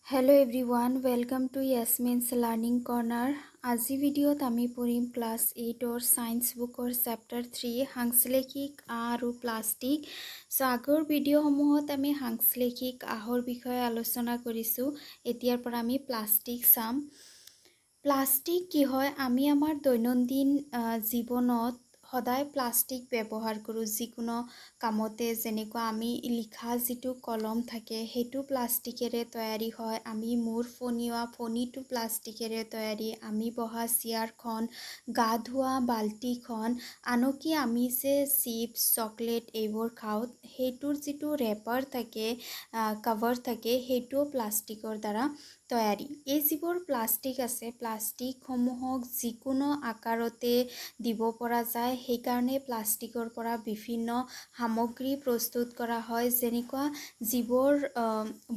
Hello everyone, welcome to Yasmin's Learning Corner. আজি ভিডিঅ'ত আমি পঢ়িম ক্লাছ 8 সায়েন্স বুকৰ চেপ্টাৰ 3 সাংশ্লেষিক আহ আৰু প্লাষ্টিক। আগৰ ভিডিঅ'সমূহত আমি সাংশ্লেষিক আহৰ বিষয়ে আলোচনা কৰিছোঁ। এতিয়াৰ পৰা আমি প্লাষ্টিক চাম। প্লাষ্টিক কি হয়? আমি আমাৰ দৈনন্দিন জীৱনত সদায় প্লাষ্টিক ব্যৱহাৰ কৰোঁ। যিকোনো কামতে যেনেকুৱা আমি লিখা যিটো কলম থাকে সেইটো প্লাষ্টিকেৰে তৈয়াৰী হয়। আমি মূৰ ফণিওৱা ফণিটো প্লাষ্টিকেৰে তৈয়াৰী। আমি বহা চেয়াৰখন, গা ধোৱা বাল্টিখন, আনকি আমি যে চিপছ চকলেট এইবোৰ খাওঁ সেইটোৰ যিটো ৰেপাৰ থাকে কভাৰ থাকে সেইটোও প্লাষ্টিকৰ দ্বাৰা তৈয়াৰী। এই যিবোৰ প্লাষ্টিক আছে প্লাষ্টিকসমূহক যিকোনো আকাৰতে দিব পৰা যায়। সেইকাৰণে প্লাষ্টিকৰ পৰা বিভিন্ন সামগ্ৰী প্ৰস্তুত কৰা হয়। যেনেকুৱা যিবোৰ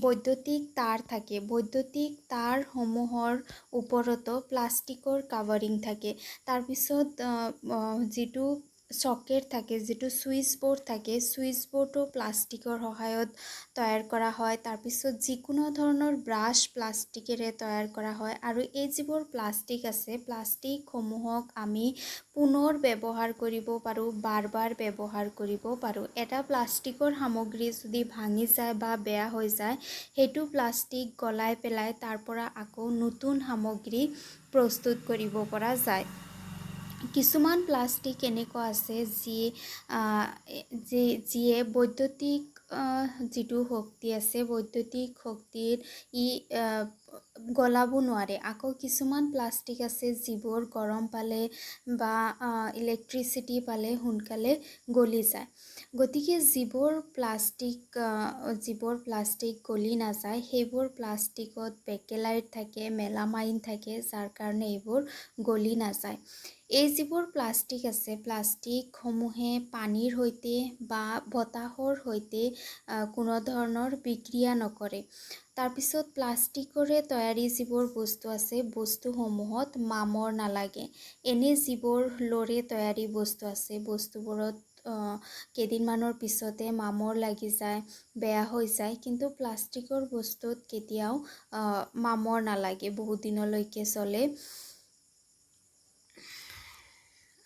বৈদ্যুতিক তাঁৰ থাকে বৈদ্যুতিক তাঁৰসমূহৰ ওপৰতো প্লাষ্টিকৰ কাভাৰিং থাকে। তাৰপিছত যিটো চকেট থাকে যিটো ছুইচ বৰ্ড থাকে ছুইচ বৰ্ডো প্লাষ্টিকৰ সহায়ত তৈয়াৰ কৰা হয়। তাৰপিছত যিকোনো ধৰণৰ ব্ৰাছ প্লাষ্টিকেৰে তৈয়াৰ কৰা হয়। আৰু এই যিবোৰ প্লাষ্টিক আছে প্লাষ্টিকসমূহক আমি পুনৰ ব্যৱহাৰ কৰিব পাৰোঁ, বাৰ বাৰ ব্যৱহাৰ কৰিব পাৰোঁ। এটা প্লাষ্টিকৰ সামগ্ৰী যদি ভাঙি যায় বা বেয়া হৈ যায় সেইটো প্লাষ্টিক গলাই পেলাই তাৰ পৰা আকৌ নতুন সামগ্ৰী প্ৰস্তুত কৰিব পৰা যায়। কিছুমান প্লাষ্টিক এনেকুৱা আছে যিয়ে বৈদ্যুতিক যিটো শক্তি আছে বৈদ্যুতিক শক্তিৰ গলাব নোৱাৰে। আকৌ কিছুমান প্লাষ্টিক আছে যিবোৰ গৰম পালে বা ইলেক্ট্ৰিচিটি পালে সোনকালে গলি যায়। গতিকে যিবোৰ প্লাষ্টিক গলি নাযায় সেইবোৰ প্লাষ্টিকত বেকেলাইট থাকে, মেলামাইন থাকে, যাৰ কাৰণে এইবোৰ গলি নাযায়। এই যিবোৰ প্লাষ্টিক আছে প্লাষ্টিকসমূহে পানীৰ সৈতে বা বতাহৰ সৈতে কোনো ধৰণৰ বিক্ৰিয়া নকৰে। তাৰপিছত প্লাষ্টিকৰে তৈয়াৰী যিবোৰ বস্তু আছে বস্তুসমূহত মামৰ নালাগে। এনে যিবোৰ লৰে তৈয়াৰী বস্তু আছে বস্তুবোৰত কেইদিনমানৰ পিছতে মামৰ লাগি যায়, বেয়া হৈ যায়। কিন্তু প্লাষ্টিকৰ বস্তুত কেতিয়াও মামৰ নালাগে, বহুত দিনলৈকে চলে।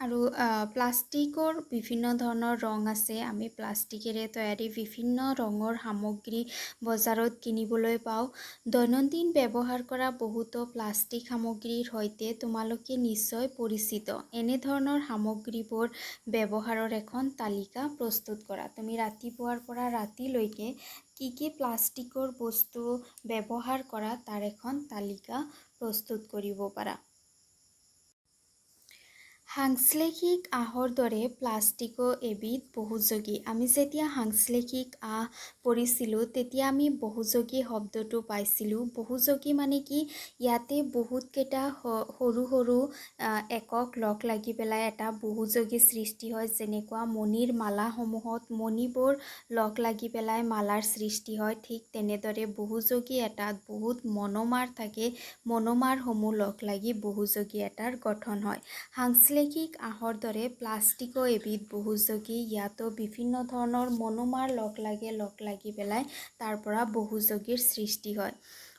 আৰু প্লাষ্টিকৰ বিভিন্ন ধৰণৰ ৰং আছে। আমি প্লাষ্টিকেৰে তৈয়াৰী বিভিন্ন ৰঙৰ সামগ্ৰী বজাৰত কিনিবলৈ পাওঁ। দৈনন্দিন ব্যৱহাৰ কৰা বহুতো প্লাষ্টিক সামগ্ৰীৰ সৈতে তোমালোকে নিশ্চয় পৰিচিত। এনেধৰণৰ সামগ্ৰীবোৰ ব্যৱহাৰৰ এখন তালিকা প্ৰস্তুত কৰা। তুমি ৰাতিপুৱাৰ পৰা ৰাতিলৈকে কি প্লাষ্টিকৰ বস্তু ব্যৱহাৰ কৰা তাৰ এখন তালিকা প্ৰস্তুত কৰিব পাৰা। সাংশ্লেষিক আহৰ দৰে প্লাষ্টিকো এবিধ বহুযোগী। আমি যেতিয়া সাংশ্লেষিক আহ পঢ়িছিলোঁ তেতিয়া আমি বহুযোগী শব্দটো পাইছিলোঁ। বহুযোগী মানে কি? ইয়াতে বহুতকেইটা সৰু সৰু একক লগ লাগি পেলাই এটা বহুযোগী সৃষ্টি হয়। যেনেকুৱা মণিৰ মালাসমূহত মণিবোৰ লগ লাগি পেলাই মালাৰ সৃষ্টি হয়। ঠিক তেনেদৰে বহুযোগী এটাত বহুত মনোমাৰ থাকে, মনোমাৰসমূহ লগ লাগি বহুযোগী এটাৰ গঠন হয়। সাংশ্লেষিক আহৰ দৰে প্লাষ্টিকো এবিধ বহুযোগী। ইয়াতো বিভিন্ন ধৰণৰ মনোমাৰ লগ লাগি পেলাই তাৰ পৰা বহুযোগীৰ সৃষ্টি হয়।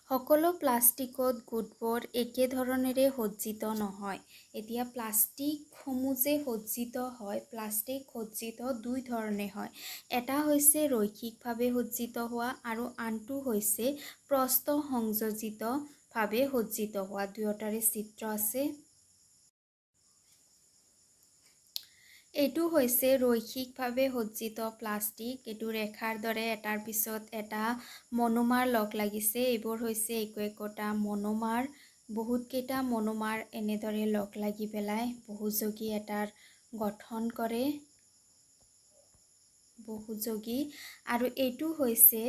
সকলো প্লাষ্টিকত গোটবোৰ একে ধৰণেৰে সজ্জিত নহয়। এতিয়া প্লাষ্টিকসমূহ যে সজ্জিত হয় প্লাষ্টিক সজ্জিত দুই ধৰণে হয়। এটা হৈছে ৰৈখিকভাৱে সজ্জিত হোৱা আৰু আনটো হৈছে প্ৰস্থ সংযোজিতভাৱে সজ্জিত হোৱা। দুয়োটাৰে চিত্ৰ আছে। এইটো হৈছে ৰৈখিকভাৱে সজ্জিত প্লাষ্টিক। এইটো ৰেখাৰ দৰে এটাৰ পিছত এটা মনোমাৰ লগ লাগিছে। এইবোৰ হৈছে একোটা মনোমাৰ। বহুতকেইটা মনোমাৰ এনেদৰে লগ লাগি পেলাই বহুযোগী এটাৰ গঠন কৰে। বহুযোগী। আৰু এইটো হৈছে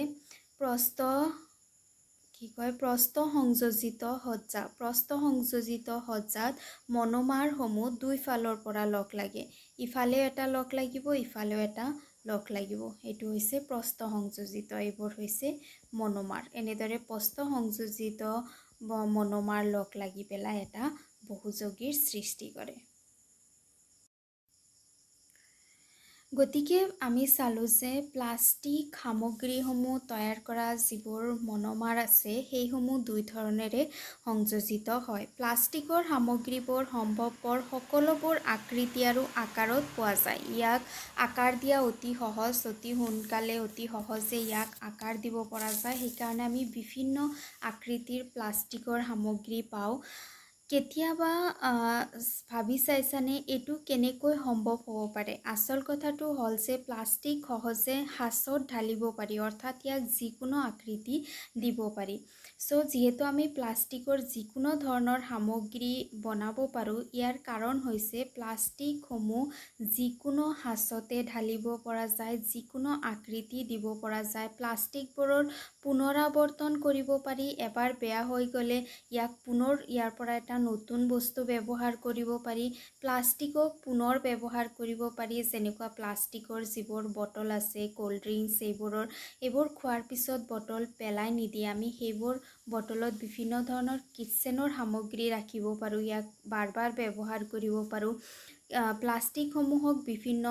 প্ৰস্থ সংযোজিত সজ্জা। প্ৰস্থ সংযোজিত সজ্জাত মনোমাৰসমূহ দুইফালৰ পৰা লগ লাগে। ইফালেও এটা লগ লাগিব, ইফালেও এটা লগ লাগিব। এইটো হৈছে প্ৰস্থ সংযোজিত। এইবোৰ হৈছে মনোমাৰ। এনেদৰে প্ৰস্থ সংযোজিত মনোমাৰ লগ লাগি পেলাই এটা বহুযোগীৰ সৃষ্টি কৰে। গতিকে আমি চালোঁ যে প্লাষ্টিক সামগ্ৰীসমূহ তৈয়াৰ কৰা যিবোৰ মনোমাৰ আছে সেইসমূহ দুই ধৰণেৰে সংযোজিত হয়। প্লাষ্টিকৰ সামগ্ৰীবোৰ সম্ভৱপৰ সকলোবোৰ আকৃতি আৰু আকাৰত পোৱা যায়। ইয়াক আকাৰ দিয়া অতি সহজ, অতি সোনকালে অতি সহজে ইয়াক আকাৰ দিব পৰা যায়। সেইকাৰণে আমি বিভিন্ন আকৃতিৰ প্লাষ্টিকৰ সামগ্ৰী পাওঁ। কেতিয়াবা ভাবি চাইছানে এইটো কেনেকৈ সম্ভৱ হ'ব পাৰে? আচল কথাটো হ'ল যে প্লাষ্টিক সহজে সাঁচত ঢালিব পাৰি, অৰ্থাৎ ইয়াক যিকোনো আকৃতি দিব পাৰি। যিহেতু আমি প্লাষ্টিকৰ যিকোনো ধৰণৰ সামগ্ৰী বনাব পাৰোঁ, ইয়াৰ কাৰণ হৈছে প্লাষ্টিকসমূহ যিকোনো সাঁচতে ঢালিব পৰা যায়, যিকোনো আকৃতি দিব পৰা যায়। প্লাষ্টিকবোৰৰ পুনৰাৱৰ্তন কৰিব পাৰি। এবাৰ বেয়া হৈ গ'লে ইয়াক পুনৰ ইয়াৰ পৰা এটা নতুন বস্তু ব্যৱহাৰ কৰিব পাৰি। প্লাষ্টিকক পুনৰ ব্যৱহাৰ কৰিব পাৰি, যেনেকুৱা প্লাষ্টিকৰ যিবোৰ বটল আছে, ক'ল্ড ড্ৰিংকছ এইবোৰ খোৱাৰ পিছত বটল পেলাই নিদি আমি সেইবোৰ বটলত বিভিন্ন ধৰণৰ কিটচেনৰ সামগ্ৰী ৰাখিব পাৰোঁ, ইয়াক বাৰ বাৰ ব্যৱহাৰ কৰিব পাৰোঁ। প্লাষ্টিকসমূহক বিভিন্ন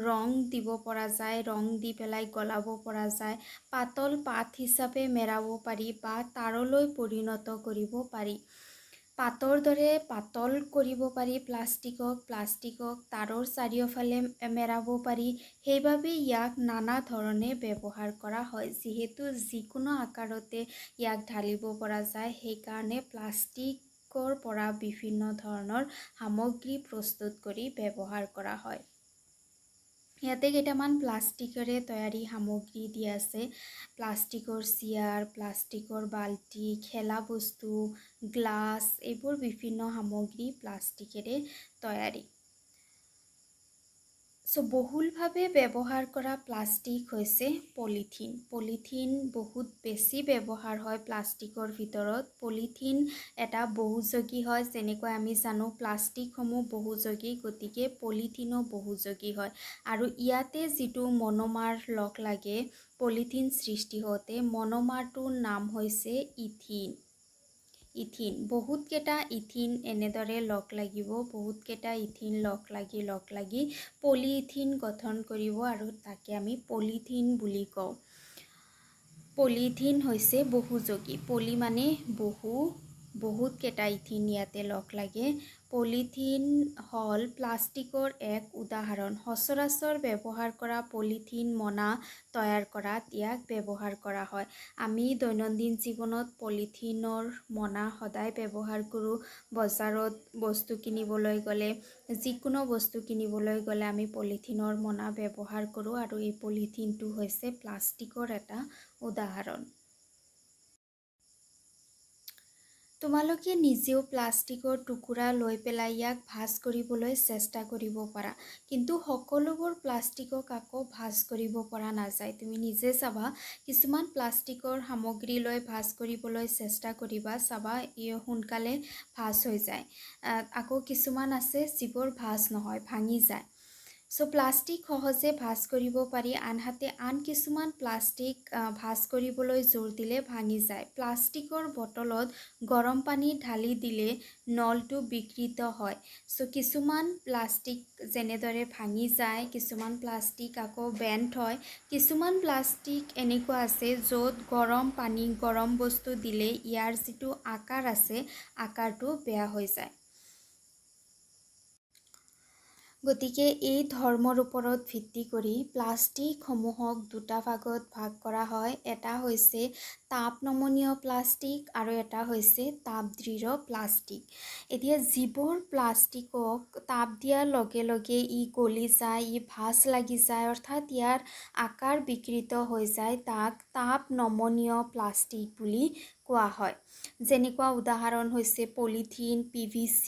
ৰং দিব পৰা যায়, ৰং দি পেলাই গলাব পৰা যায়, পাতল পাত হিচাপে মেৰাব পাৰি বা তাৰলৈ পৰিণত কৰিব পাৰি। পাতৰ দৰে পাতল কৰিব পাৰি প্লাষ্টিকক তাৰৰ চাৰিওফালে মেৰাব পাৰি। সেইবাবে ইয়াক নানা ধৰণে ব্যৱহাৰ কৰা হয়। যিহেতু যিকোনো আকাৰতে ইয়াক ঢালিব পৰা যায়, সেইকাৰণে প্লাষ্টিকৰ পৰা বিভিন্ন ধৰণৰ সামগ্ৰী প্ৰস্তুত কৰি ব্যৱহাৰ কৰা হয়। ইয়াতে কেইটামান প্লাষ্টিকেৰে তৈয়াৰী সামগ্ৰী দিয়া আছে। প্লাষ্টিকৰ চেয়াৰ, প্লাষ্টিকৰ বাল্টি, খেলা বস্তু, গ্লাছ, এইবোৰ বিভিন্ন সামগ্ৰী প্লাষ্টিকেৰে তৈয়াৰী। বহুলভাৱে ব্যৱহাৰ কৰা প্লাষ্টিক হৈছে পলিথিন। পলিথিন বহুত বেছি ব্যৱহাৰ হয় প্লাষ্টিকৰ ভিতৰত। পলিথিন এটা বহুযোগী হয়, যেনেকৈ আমি জানো প্লাষ্টিকসমূহ বহুযোগী, গতিকে পলিথিনো বহুযোগী হয়। আৰু ইয়াতে যিটো মনোমাৰ লগ লাগে পলিথিন সৃষ্টি হওঁতে, মনোমাৰটোৰ নাম হৈছে ইথিন। বহুতকেইটা ইথিন এনেদৰে লগ লাগিব, বহুতকেইটা ইথিন লগ লাগি পলিথিন গঠন কৰিব আৰু তাকে আমি পলিথিন বুলি কওঁ। পলিথিন হৈছে বহুযোগী। পলি মানে বহুতকেইটা ইথিন ইয়াতে লগ লাগে। পলিথিন হ'ল প্লাষ্টিকৰ এক উদাহৰণ। সচৰাচৰ ব্যৱহাৰ কৰা পলিথিন মোনা তৈয়াৰ কৰাত ইয়াক ব্যৱহাৰ কৰা হয়। আমি দৈনন্দিন জীৱনত পলিথিনৰ মোনা সদায় ব্যৱহাৰ কৰোঁ। বজাৰত বস্তু কিনিবলৈ গ'লে, যিকোনো বস্তু কিনিবলৈ গ'লে আমি পলিথিনৰ মোনা ব্যৱহাৰ কৰোঁ আৰু এই পলিথিনটো হৈছে প্লাষ্টিকৰ এটা উদাহৰণ। তোমালোকে নিজেও প্লাষ্টিকৰ টুকুৰা লৈ পেলাই ইয়াক ভাঁজ কৰিবলৈ চেষ্টা কৰিব পাৰা, কিন্তু সকলোবোৰ প্লাষ্টিকক আকৌ ভাঁজ কৰিব পৰা নাযায়। তুমি নিজে চাবা, কিছুমান প্লাষ্টিকৰ সামগ্ৰী লৈ ভাঁজ কৰিবলৈ চেষ্টা কৰিবা, চাবা সোনকালে ভাঁজ হৈ যায়। আকৌ কিছুমান আছে যিবোৰ ভাঁজ নহয়, ভাঙি যায়। প্লাষ্টিক সহজে ভাঁজ কৰিব পাৰি, আনহাতে আন কিছুমান প্লাষ্টিক ভাঁজ কৰিবলৈ জোৰ দিলে ভাঙি যায়। প্লাষ্টিকৰ বটলত গৰম পানী ঢালি দিলে নলটো বিকৃত হয়। কিছুমান প্লাষ্টিক যেনেদৰে ভাঙি যায়, কিছুমান প্লাষ্টিক আকৌ বেণ্ড হয়। কিছুমান প্লাষ্টিক এনেকুৱা আছে য'ত গৰম পানী, গৰম বস্তু দিলে ইয়াৰ যিটো আকাৰ আছে, আকাৰটো বেয়া হৈ যায়। গতিকে এই ধৰ্মৰ ওপৰত ভিত্তি কৰি প্লাষ্টিকসমূহক দুটা ভাগত ভাগ কৰা হয়। এটা হৈছে তাপ নমনীয় প্লাষ্টিক আৰু এটা হৈছে তাপদৃঢ় প্লাষ্টিক। এতিয়া যিবোৰ প্লাষ্টিকক তাপ দিয়াৰ লগে লগে ই গলি যায়, ই ভাঁজ লাগি যায়, অৰ্থাৎ ইয়াৰ আকাৰ বিকৃত হৈ যায়, তাক তাপ নমনীয় প্লাষ্টিক বুলি কোৱা হয়। যেনেকুৱা উদাহৰণ হৈছে পলিথিন, PVC,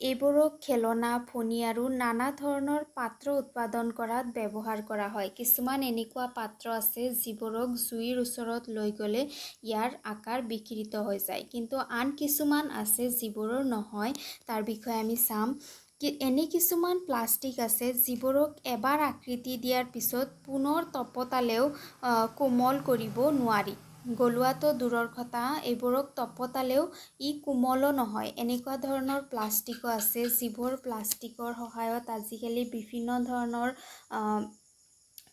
এইবোৰক খেলনা, ফণি আৰু নানা ধৰণৰ পাত্ৰ উৎপাদন কৰাত ব্যৱহাৰ কৰা হয়। কিছুমান এনেকুৱা পাত্ৰ আছে যিবোৰক জুইৰ ওচৰত লৈ গ'লে ইয়াৰ আকাৰ বিকৃত হৈ যায়, কিন্তু আন কিছুমান আছে যিবোৰৰ নহয়। তাৰ বিষয়ে আমি চাম। এনে কিছুমান প্লাষ্টিক আছে যিবোৰক এবাৰ আকৃতি দিয়াৰ পিছত পুনৰ তপতালেও কোমল কৰিব নোৱাৰি। গলোৱাটো দূৰৰ কথা, এইবোৰক তপতালেও ই কোমলো নহয়। এনেকুৱা ধৰণৰ প্লাষ্টিকো আছে যিবোৰ প্লাষ্টিকৰ সহায়ত আজিকালি বিভিন্ন ধৰণৰ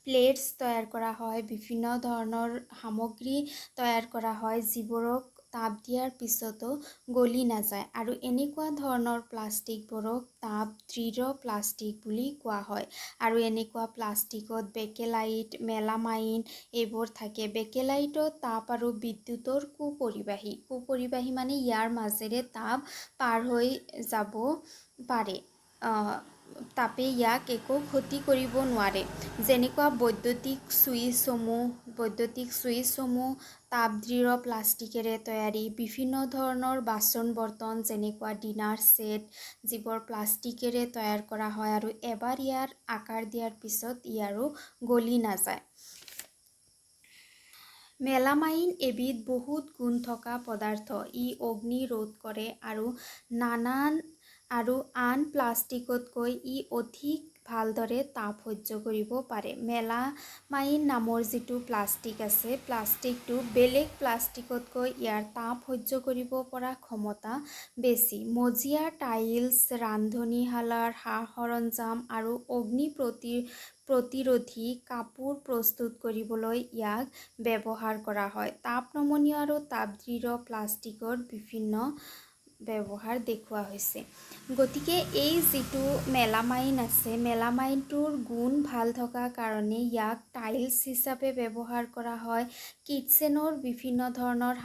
প্লেটছ তৈয়াৰ কৰা হয়, বিভিন্ন ধৰণৰ সামগ্ৰী তৈয়াৰ কৰা হয় যিবোৰক তাপ দিয়াৰ পিছতো গলি নাযায়, আৰু এনেকুৱা ধৰণৰ প্লাষ্টিকবোৰক তাপ দৃঢ় প্লাষ্টিক বুলি কোৱা হয়। আৰু এনেকুৱা প্লাষ্টিকত বেকেলাইট, মেলামাইন এইবোৰ থাকে। বেকেলাইটত তাপ আৰু বিদ্যুতৰ কুপৰিবাহী মানে ইয়াৰ মাজেৰে তাপ পাৰ হৈ যাব পাৰে। তাপে ইয়াক একো ক্ষতি কৰিব নোৱাৰে। যেনেকুৱা বৈদ্যুতিক ছুইচসমূহ তাপদৃঢ় প্লাষ্টিকেৰে তৈয়াৰী। বিভিন্ন ধৰণৰ বাচন বৰ্তন যেনেকুৱা ডিনাৰ ছেট যিবোৰ প্লাষ্টিকেৰে তৈয়াৰ কৰা হয় আৰু এবাৰ ইয়াৰ আকাৰ দিয়াৰ পিছত ই আৰু গলি নাযায়। মেলামাইন এবিধ বহুত গুণ থকা পদাৰ্থ। ই অগ্নি ৰোধ কৰে আৰু আন প্লাষ্টিকতকৈ ই অধিক ভালদৰে তাপ সহ্য কৰিব পাৰে। মেলামাইন নামৰ যিটো প্লাষ্টিক আছে, প্লাষ্টিকটো বেলেগ প্লাষ্টিকতকৈ ইয়াৰ তাপ সহ্য কৰিব পৰা ক্ষমতা বেছি। মজিয়া, টাইলছ, ৰান্ধনীশালাৰ সা-সৰঞ্জাম আৰু অগ্নি প্ৰতিৰোধী কাপোৰ প্ৰস্তুত কৰিবলৈ ইয়াক ব্যৱহাৰ কৰা হয়। তাপ নমনীয় আৰু তাপদৃঢ় প্লাষ্টিকৰ বিভিন্ন ব্যৱহাৰ দেখুওৱা হৈছে। গতিকে এই যিটো মেলামাইন আছে, মেলামাইনটোৰ গুণ ভাল থকা কাৰণে ইয়াক টাইলছ হিচাপে ব্যৱহাৰ কৰা হয়। কিটচেনৰ বিভিন্ন ধৰণৰ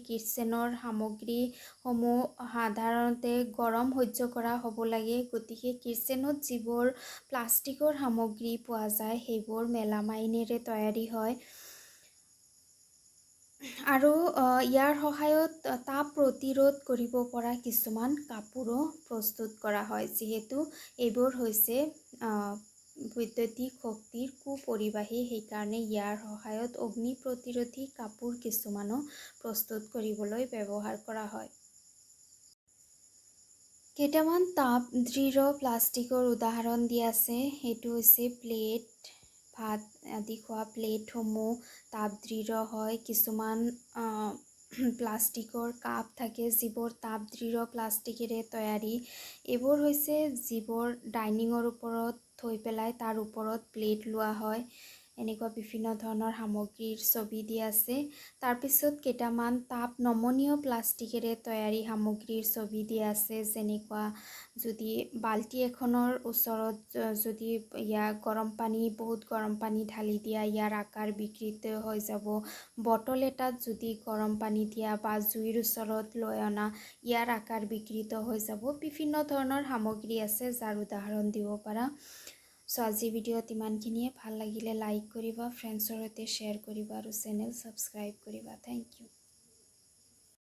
কিটচেনৰ সামগ্ৰীসমূহ সাধাৰণতে গৰম সহ্য কৰা হ'ব লাগে। গতিকে কিটচেনত যিবোৰ প্লাষ্টিকৰ সামগ্ৰী পোৱা যায় সেইবোৰ মেলামাইনেৰে তৈয়াৰী হয়। আৰু ইয়াৰ সহায়ত তাপ প্ৰতিৰোধ কৰিব পৰা কিছুমান কাপোৰো প্ৰস্তুত কৰা হয়। যিহেতু এইবোৰ হৈছে বৈদ্যুতিক শক্তিৰ কুপৰিবাহী, সেইকাৰণে ইয়াৰ সহায়ত অগ্নি প্ৰতিৰোধী কাপোৰ কিছুমানো প্ৰস্তুত কৰিবলৈ ব্যৱহাৰ কৰা হয়। কেইটামান তাপদৃঢ় প্লাষ্টিকৰ উদাহৰণ দিয়া আছে। সেইটো হৈছে প্লেট, ভাত আদি খোৱা প্লেটসমূহ তাপদৃঢ় হয়। কিছুমান প্লাষ্টিকৰ কাপ থাকে যিবোৰ তাপদৃঢ় প্লাষ্টিকেৰে তৈয়াৰী। এইবোৰ হৈছে যিবোৰ ডাইনিঙৰ ওপৰত থৈ পেলাই তাৰ ওপৰত প্লেট লোৱা হয়। এনেকুৱা বিভিন্ন ধৰণৰ সামগ্ৰীৰ ছবি দিয়া আছে। তাৰপিছত কেইটামান তাপ নমনীয় প্লাষ্টিকেৰে তৈয়াৰী সামগ্ৰীৰ ছবি দিয়া আছে। যেনেকুৱা যদি বাল্টি এখনৰ ওচৰত যদি বহুত গৰম পানী ঢালি দিয়া, ইয়াৰ আকাৰ বিকৃত হৈ যাব। বটল এটাত যদি গৰম পানী দিয়া বা জুইৰ ওচৰত লৈ অনা, ইয়াৰ আকাৰ বিকৃত হৈ যাব। বিভিন্ন ধৰণৰ সামগ্ৰী আছে যাৰ উদাহৰণ দিব পাৰা। আজিৰ ভিডিঅ'ত ইমানখিনিয়ে। ভাল লাগিলে লাইক কৰিবা, ফ্ৰেণ্ডছৰ সৈতে শ্বেয়াৰ কৰিবা আৰু চেনেল ছাবস্ক্ৰাইব কৰিবা। Thank U.